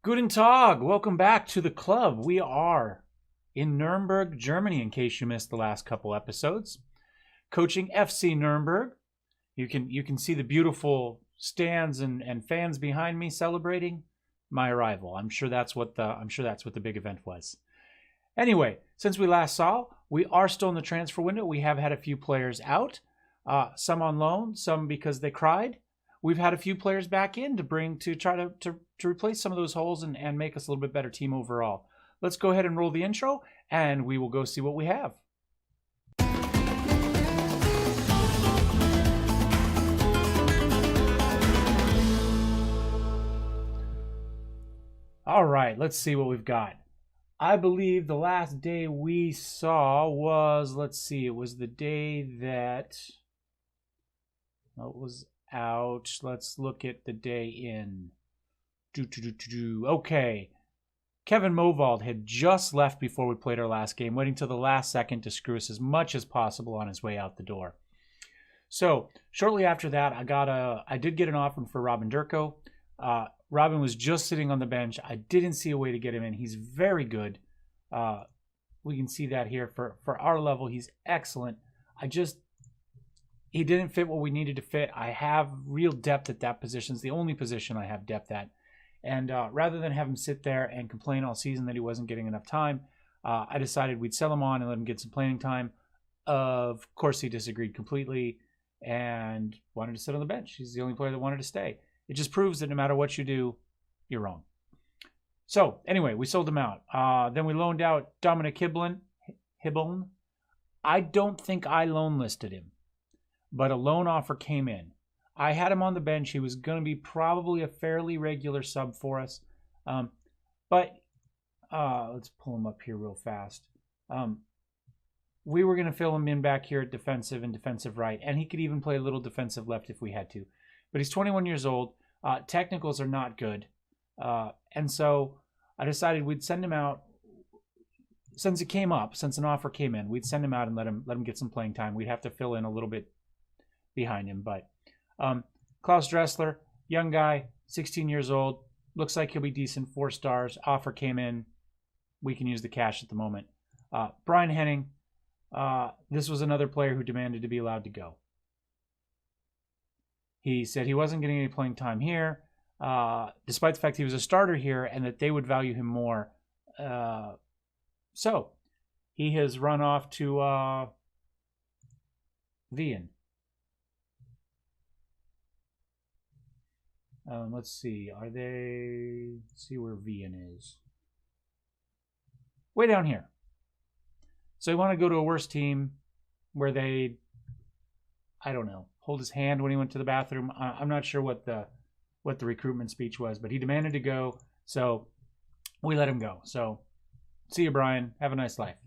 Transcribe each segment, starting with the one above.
Guten Tag. Welcome back to the club. We are in Nuremberg, Germany, in case you missed the last couple episodes. Coaching FC Nurnberg. You can see the beautiful stands and fans behind me celebrating my arrival. I'm sure that's what the big event was. Anyway, since we last saw, we are still in the transfer window. We have had a few players out, some on loan, some because they cried. We've had a few players back in to try to replace some of those holes and make us a little bit better team overall. Let's go ahead and roll the intro, and we will go see what we have. All right, let's see what we've got. I believe the last day we saw was, it was the day that it was out. Let's look at the day in. Okay. Kevin Movald had just left before we played our last game, waiting till the last second to screw us as much as possible on his way out the door. So shortly after that, I did get an offer for Robin Durko. Robin was just sitting on the bench. I didn't see a way to get him in. He's very good. We can see that here for our level. He's excellent. He didn't fit what we needed to fit. I have real depth at that position. It's the only position I have depth at. And rather than have him sit there and complain all season that he wasn't getting enough time, I decided we'd sell him on and let him get some playing time. Of course, he disagreed completely and wanted to sit on the bench. He's the only player that wanted to stay. It just proves that no matter what you do, you're wrong. So anyway, we sold him out. Then we loaned out Dominic Hibbeln. I don't think I loan listed him, but a loan offer came in. I had him on the bench. He was going to be probably a fairly regular sub for us. But let's pull him up here real fast. We were going to fill him in back here at defensive and defensive right, and he could even play a little defensive left if we had to. But he's 21 years old. Technicals are not good. And so I decided we'd send him out. Since an offer came in, we'd send him out and let him get some playing time. We'd have to fill in a little bit behind him. But Klaus Dressler, young guy, 16 years old. Looks like he'll be decent, 4 stars. Offer came in. We can use the cash at the moment. Brian Henning, this was another player who demanded to be allowed to go. He said he wasn't getting any playing time here, despite the fact he was a starter here and that they would value him more. So he has run off to Wien. Let's see. Let's see where Wien is. Way down here. So he wanted to go to a worse team where they, I don't know, hold his hand when he went to the bathroom. I'm not sure what the recruitment speech was, but he demanded to go, so we let him go. So see you, Brian. Have a nice life.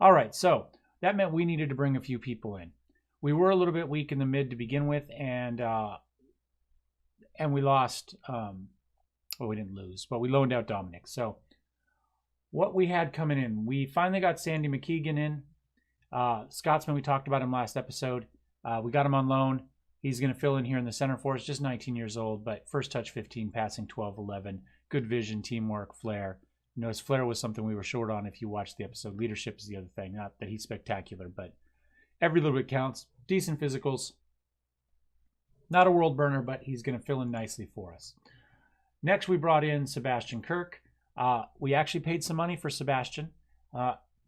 All right, so that meant we needed to bring a few people in. We were a little bit weak in the mid to begin with, and we lost. Well, we didn't lose, but we loaned out Dominic. So what we had coming in, we finally got Sandy McKeegan in. Scotsman, we talked about him last episode. We got him on loan. He's going to fill in here in the center for us, just 19 years old, but first touch 15, passing 12, 11. Good vision, teamwork, flair. You know, his flair was something we were short on if you watched the episode. Leadership is the other thing. Not that he's spectacular, but every little bit counts. Decent physicals. Not a world burner, but he's going to fill in nicely for us. Next, we brought in Sebastian Kirk. We actually paid some money for Sebastian.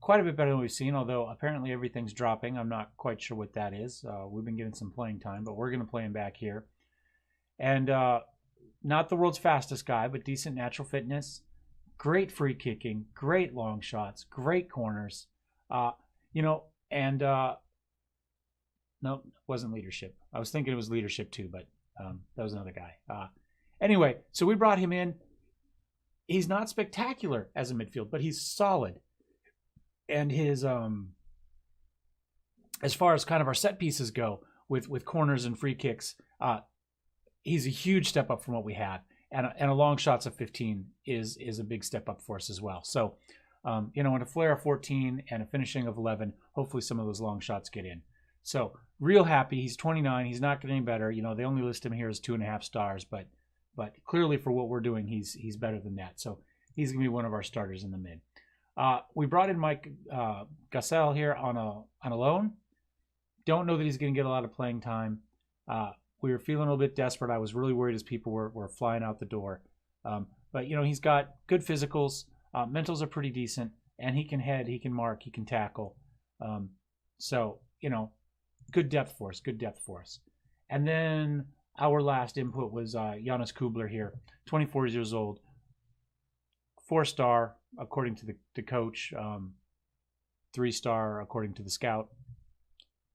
Quite a bit better than we've seen, although apparently everything's dropping. I'm not quite sure what that is. We've been getting some playing time, but we're going to play him back here. And not the world's fastest guy, but decent natural fitness, great free kicking, great long shots, great corners. No, it wasn't leadership. I was thinking it was leadership too, but that was another guy. Anyway, so we brought him in. He's not spectacular as a midfield, but he's solid. And his as far as kind of our set pieces go with corners and free kicks, he's a huge step up from what we have. And a long shots of 15 is a big step up for us as well. So, in a flare of 14 and a finishing of 11, hopefully some of those long shots get in. So real happy. He's 29. He's not getting any better. They only list him here as 2.5 stars, but But clearly for what we're doing, he's better than that. So he's going to be one of our starters in the mid. We brought in Mike Gassel here on a loan. Don't know that he's going to get a lot of playing time. We were feeling a little bit desperate. I was really worried as people were flying out the door. But, he's got good physicals. Mentals are pretty decent. And he can head, he can mark, he can tackle. So, good depth for us. And then our last input was Jonas Kubler here, 24 years old. 4-star, according to the coach. 3-star, according to the scout.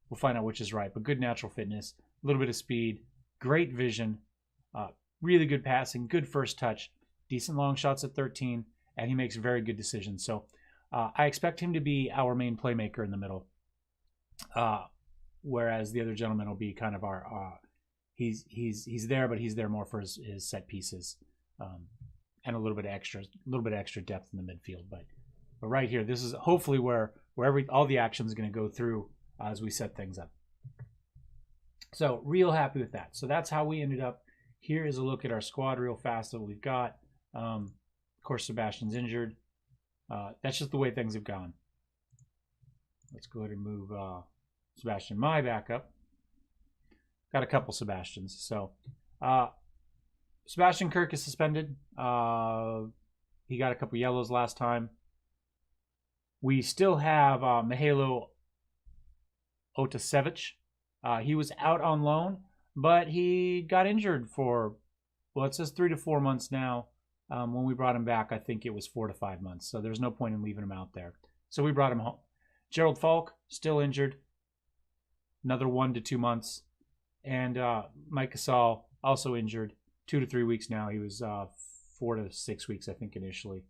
We'll find out which is right. But good natural fitness, a little bit of speed, great vision, really good passing, good first touch, decent long shots at 13, and he makes very good decisions. So I expect him to be our main playmaker in the middle, whereas the other gentleman will be kind of our he's there, but he's there more for his set pieces, and a little bit extra depth in the midfield. But right here, this is hopefully where all the action is going to go through as we set things up. So real happy with that. So that's how we ended up. Here is a look at our squad real fast that we've got. Of course, Sebastian's injured. That's just the way things have gone. Let's go ahead and move Sebastian Mai back up. Got a couple Sebastians. So Sebastian Kirk is suspended. He got a couple yellows last time. We still have Mihailo Otasevich. He was out on loan, but he got injured for, it says 3 to 4 months now. When we brought him back, I think it was 4 to 5 months. So there's no point in leaving him out there. So we brought him home. Gerald Falk, still injured. Another 1 to 2 months. And Mike Gasol, also injured. 2 to 3 weeks now. He was 4 to 6 weeks, I think, initially.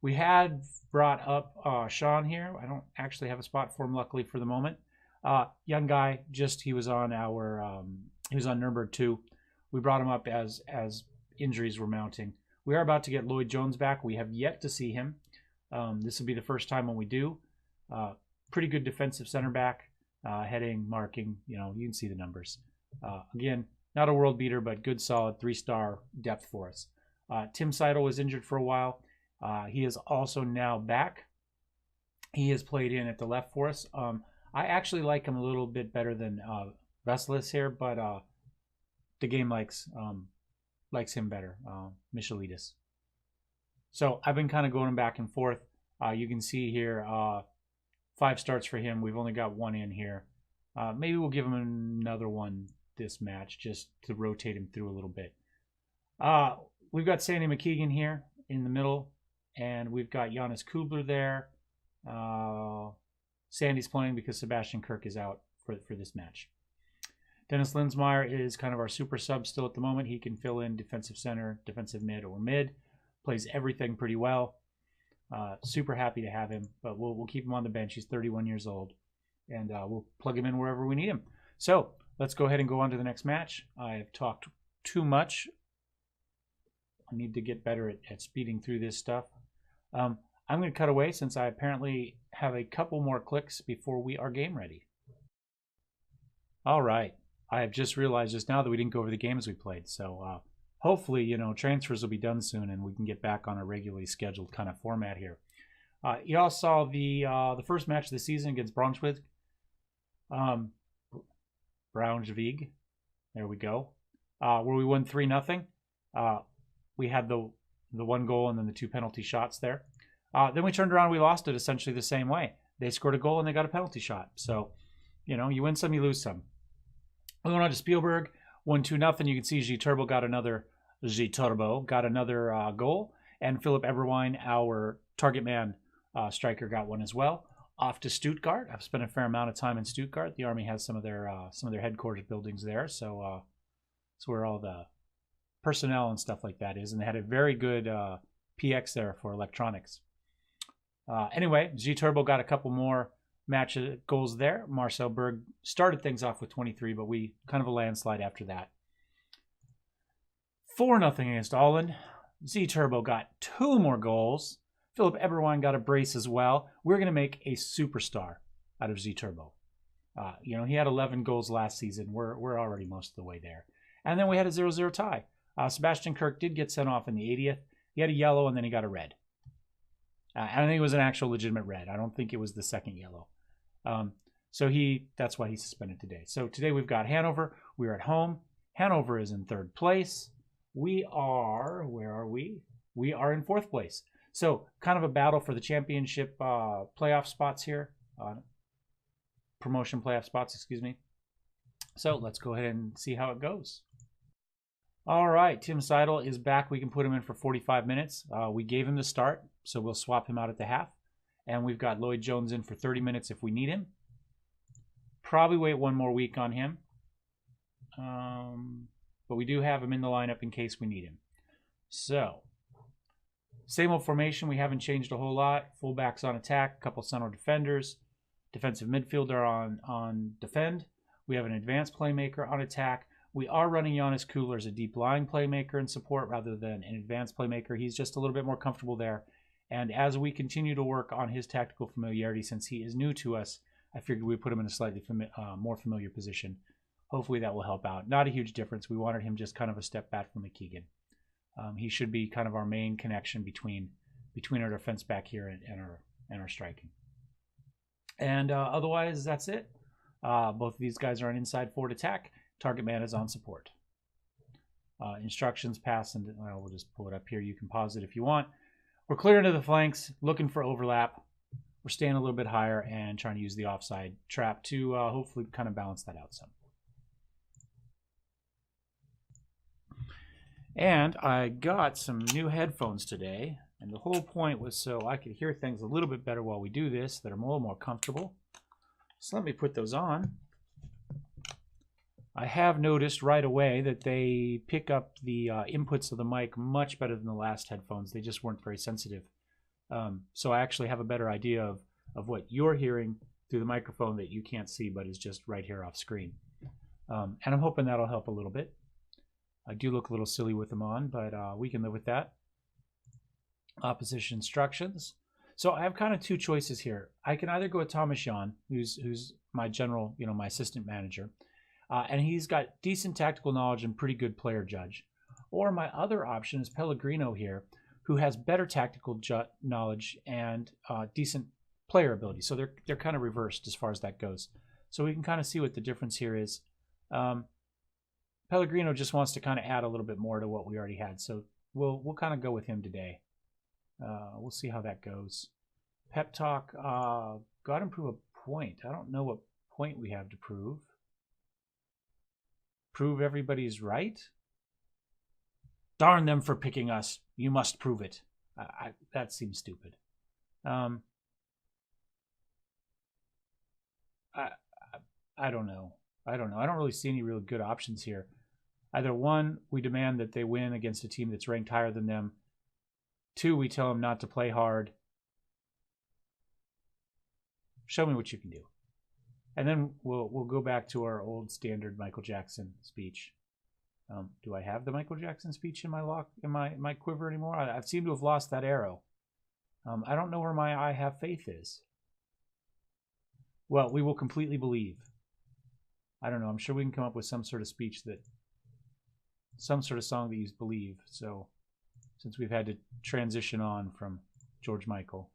We had brought up Sean here. I don't actually have a spot for him, luckily, for the moment. Young guy, he was on Nurnberg 2. We brought him up as injuries were mounting. We are about to get Lloyd Jones back. We have yet to see him. This will be the first time when we do. Pretty good defensive center back, heading, marking. You can see the numbers. Again, not a world beater, but good, solid 3-star depth for us. Tim Seidel was injured for a while. He is also now back. He has played in at the left for us. I actually like him a little bit better than Vasilis here, but the game likes him better, Michelitis. So I've been kind of going back and forth. You can see here 5 starts for him. We've only got 1 in here. Maybe we'll give him another one this match just to rotate him through a little bit. We've got Sandy McKeegan here in the middle, and we've got Jonas Kubler there. Sandy's playing because Sebastian Kirk is out for this match. Dennis Linsmeyer is kind of our super sub still at the moment. He can fill in defensive center, defensive mid, or mid. Plays everything pretty well. Super happy to have him, but we'll keep him on the bench. He's 31 years old, and we'll plug him in wherever we need him. So let's go ahead and go on to the next match. I've talked too much. I need to get better at speeding through this stuff. I'm going to cut away since I apparently have a couple more clicks before we are game ready. All right. I have just realized just now that we didn't go over the games we played. So hopefully, transfers will be done soon and we can get back on a regularly scheduled kind of format here. Y'all saw the first match of the season against Braunschweig. Braunschweig. There we go. Where we won 3-0. We had the 1 goal and then the 2 penalty shots there. Then we turned around and we lost it essentially the same way. They scored a goal and they got a penalty shot. So, you win some, you lose some. We went on to Spielberg, won 2-0. You can see G Turbo got another goal. And Philip Eberwein, our target man striker, got one as well. Off to Stuttgart. I've spent a fair amount of time in Stuttgart. The Army has some of their headquarters buildings there. So it's where all the personnel and stuff like that is. And they had a very good PX there for electronics. Anyway, G Turbo got a couple more match goals there. Marcel Berg started things off with 23, but we kind of a landslide after that. 4-0 against Holland. Z Turbo got 2 more goals. Philip Eberwein got a brace as well. We're going to make a superstar out of Z Turbo. He had 11 goals last season. We're already most of the way there. And then we had a 0-0 tie. Sebastian Kirk did get sent off in the 80th. He had a yellow and then he got a red. I don't think it was an actual legitimate red. I don't think it was the second yellow. So that's why he's suspended today. So today we've got Hannover. We're at home. Hannover is in 3rd place. We are, where are we? We are in 4th place. So kind of a battle for the championship playoff spots here. Promotion playoff spots, excuse me. So let's go ahead and see how it goes. All right, Tim Seidel is back. We can put him in for 45 minutes. We gave him the start, so we'll swap him out at the half. And we've got Lloyd Jones in for 30 minutes if we need him. Probably wait 1 more week on him. But we do have him in the lineup in case we need him. So, same old formation. We haven't changed a whole lot. Fullbacks on attack, a couple center defenders. Defensive midfielder on defend. We have an advanced playmaker on attack. We are running Giannis Kugler as a deep lying playmaker and support rather than an advanced playmaker. He's just a little bit more comfortable there. And as we continue to work on his tactical familiarity, since he is new to us, I figured we'd put him in a slightly more familiar position. Hopefully that will help out. Not a huge difference. We wanted him just kind of a step back from McKeegan. He should be kind of our main connection between our defense back here and our striking. And otherwise, that's it. Both of these guys are on inside forward attack. Target man is on support. Instructions pass, and we'll just pull it up here. You can pause it if you want. We're clearing to the flanks, looking for overlap. We're staying a little bit higher and trying to use the offside trap to hopefully kind of balance that out some. And I got some new headphones today, and the whole point was so I could hear things a little bit better while we do this, that are a little more comfortable. So let me put those on. I have noticed right away that they pick up the inputs of the mic much better than the last headphones. They just weren't very sensitive. So I actually have a better idea of what you're hearing through the microphone that you can't see, but is just right here off screen. And I'm hoping that'll help a little bit. I do look a little silly with them on, but we can live with that. Opposition instructions. So I have kind of 2 choices here. I can either go with Thomas Jan, who's my general, my assistant manager, and he's got decent tactical knowledge and pretty good player judge. Or my other option is Pellegrino here, who has better tactical knowledge and decent player ability. So they're kind of reversed as far as that goes. So we can kind of see what the difference here is. Pellegrino just wants to kind of add a little bit more to what we already had. So we'll kind of go with him today. We'll see how that goes. Pep talk, got to prove a point. I don't know what point we have to prove. Prove everybody's right? Darn them for picking us. You must prove it. That seems stupid. I don't know. I don't really see any real good options here. Either 1, we demand that they win against a team that's ranked higher than them. 2, we tell them not to play hard. Show me what you can do. And then we'll go back to our old standard Michael Jackson speech. Do I have the Michael Jackson speech in my quiver anymore? I seem to have lost that arrow. I don't know where my I have faith is. Well, we will completely believe. I don't know. I'm sure we can come up with some sort of speech some sort of song that you believe. So, since we've had to transition on from George Michael.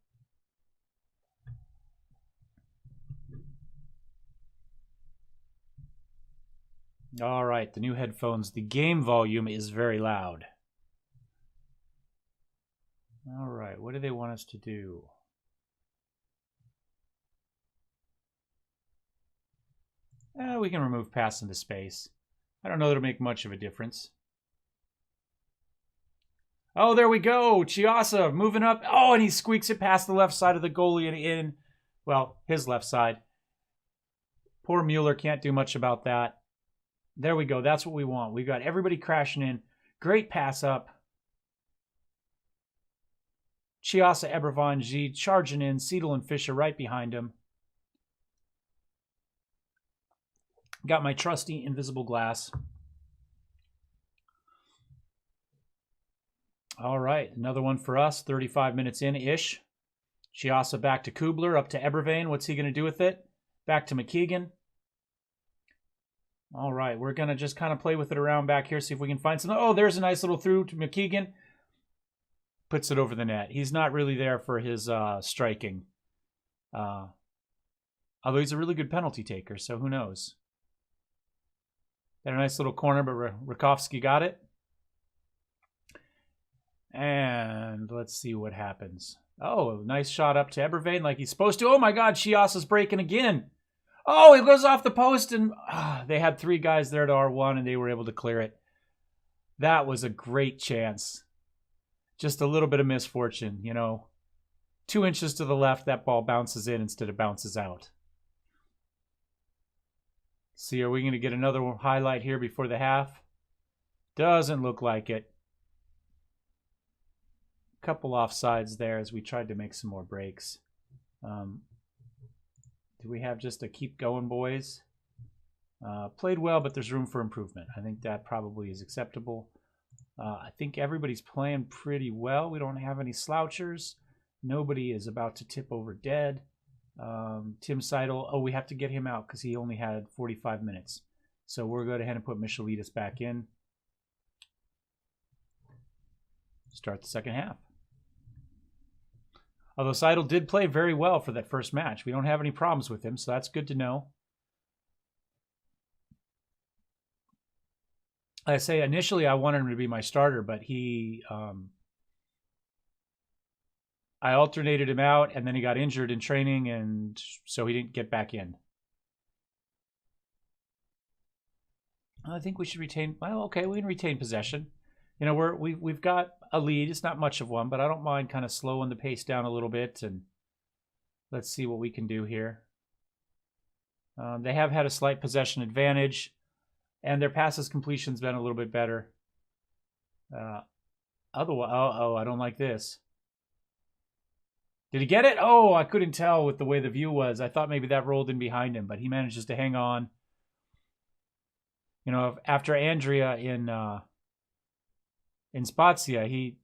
All right, the new headphones. The game volume is very loud. All right, what do they want us to do? We can remove pass into space. I don't know that'll make much of a difference. Oh, there we go. Chiasa moving up. Oh, and he squeaks it past the left side of the goalie and in. Well, his left side. Poor Mueller can't do much about that. There we go. That's what we want. We got everybody crashing in. Great pass up. Chiasa, Ebervon, G charging in. Seidel and Fischer right behind him. Got my trusty invisible glass. All right, another one for us. 35 minutes in-ish. Chiasa back to Kubler, up to Ebervane. What's he going to do with it? Back to McKeegan. All right, we're going to just kind of play with it around back here, see if we can find some. Oh, there's a nice little through to McKeegan. Puts it over the net. He's not really there for his striking. Although he's a really good penalty taker, so who knows. Got a nice little corner, but Rakowski got it. And let's see what happens. Oh, nice shot up to Eberveen like he's supposed to. Oh my God, Chiasa's breaking again. Oh, it goes off the post, and they had 3 guys there to R1, and they were able to clear it. That was a great chance. Just a little bit of misfortune, you know. 2 inches to the left, that ball bounces in instead of bounces out. See, are we going to get another highlight here before the half? Doesn't look like it. Couple offsides there as we tried to make some more breaks. Do we have just a keep going, boys? Played well, but there's room for improvement. I think that probably is acceptable. I think everybody's playing pretty well. We don't have any slouchers. Nobody is about to tip over dead. Tim Seidel, oh, we have to get him out because he only had 45 minutes. So we're going to go ahead and put Michelitis back in. Start the second half. Although Seidel did play very well for that first match. We don't have any problems with him, so that's good to know. I say initially I wanted him to be my starter, but I alternated him out, and then he got injured in training, and so he didn't get back in. I think we should retain. Well, okay, we can retain possession. You know, we've got a lead. It's not much of one, but I don't mind kind of slowing the pace down a little bit, and let's see what we can do here. They have had a slight possession advantage, and their passes completion's been a little bit better. Otherwise, I don't like this. Did he get it? Oh, I couldn't tell with the way the view was. I thought maybe that rolled in behind him, but he manages to hang on. You know, after Andrea in Spezia,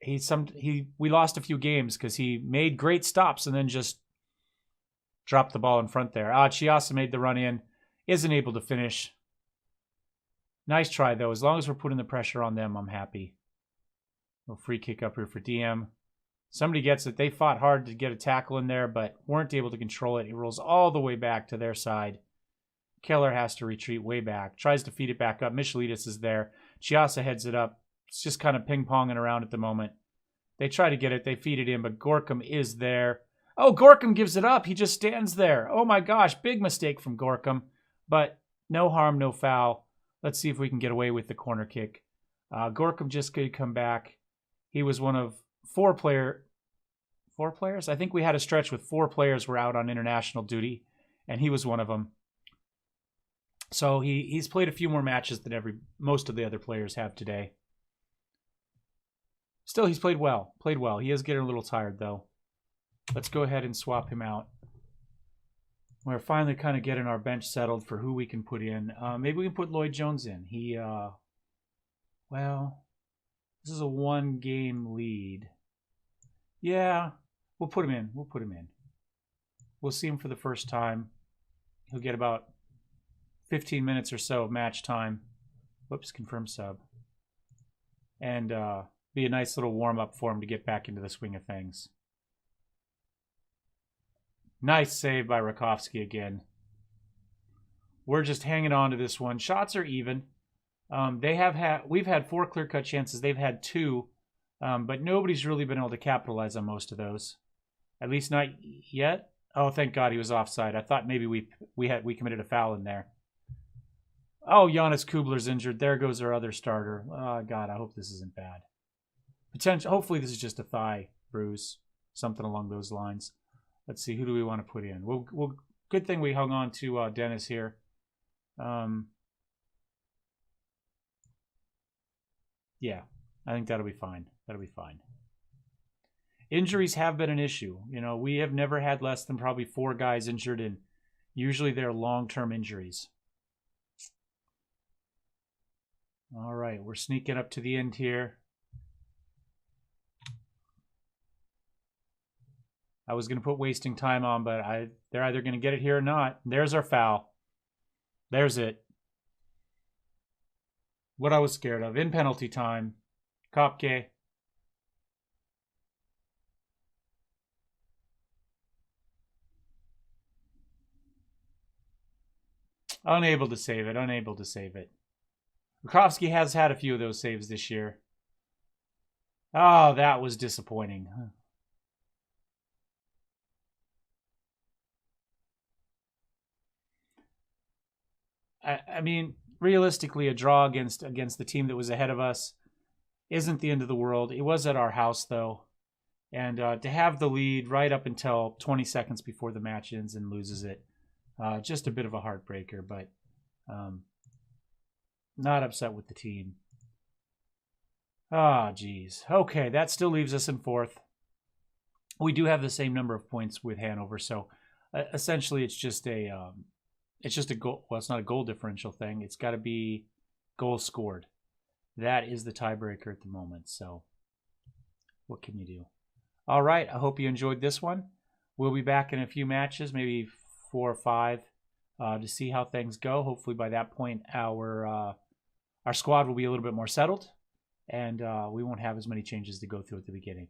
we lost a few games because he made great stops and then just dropped the ball in front there. Chiasa made the run in, isn't able to finish. Nice try though. As long as we're putting the pressure on them, I'm happy. Little free kick up here for DM. Somebody gets it. They fought hard to get a tackle in there, but weren't able to control it. It rolls all the way back to their side. Keller has to retreat way back. Tries to feed it back up. Michelitis is there. Chiasa heads it up. It's just kind of ping-ponging around at the moment. They try to get it. They feed it in, but Gorkum is there. Oh, Gorkum gives it up. He just stands there. Oh, my gosh. Big mistake from Gorkum. But no harm, no foul. Let's see if we can get away with the corner kick. Gorkum just could come back. He was one of 4 players? I think we had a stretch with 4 players were out on international duty, and he was one of them. So he's played a few more matches than most of the other players have today. Still, he's played well. He is getting a little tired, though. Let's go ahead and swap him out. We're finally kind of getting our bench settled for who we can put in. Maybe we can put Lloyd Jones in. Well, this is a 1-game lead. Yeah, we'll put him in. We'll see him for the first time. He'll get about 15 minutes or so of match time. Whoops, confirm sub. And be a nice little warm-up for him to get back into the swing of things. Nice save by Rakowski again. We're just hanging on to this one. Shots are even. We've had 4 clear-cut chances. They've had 2, but nobody's really been able to capitalize on most of those. At least not yet. Oh, thank God he was offside. I thought maybe we committed a foul in there. Oh, Jonas Kubler's injured. There goes our other starter. Oh, God, I hope this isn't bad. Hopefully this is just a thigh bruise, something along those lines. Let's see, who do we want to put in? Well, good thing we hung on to Dennis here. Yeah, I think that'll be fine. Injuries have been an issue. You know, we have never had less than probably 4 guys injured, and usually they're long-term injuries. All right, we're sneaking up to the end here. I was going to put wasting time on, but they're either going to get it here or not. There's our foul. There's it. What I was scared of. In penalty time. Kopke. Unable to save it. Unable to save it. Rutkowski has had a few of those saves this year. Oh, that was disappointing. I mean, realistically, a draw against the team that was ahead of us isn't the end of the world. It was at our house, though. And to have the lead right up until 20 seconds before the match ends and loses it, just a bit of a heartbreaker, but not upset with the team. Ah, geez. Okay, that still leaves us in fourth. We do have the same number of points with Hanover, so essentially it's just a goal. Well, it's not a goal differential thing. It's got to be goals scored. That is the tiebreaker at the moment. So, what can you do? All right. I hope you enjoyed this one. We'll be back in a few matches, maybe 4 or 5, to see how things go. Hopefully, by that point, our squad will be a little bit more settled, and we won't have as many changes to go through at the beginning.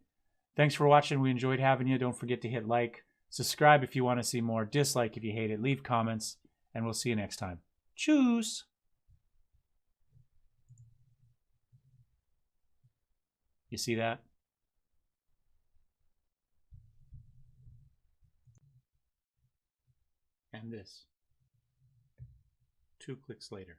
Thanks for watching. We enjoyed having you. Don't forget to hit like, subscribe if you want to see more, dislike if you hate it, leave comments, and we'll see you next time. Tschüss. You see that? And this. 2 clicks later.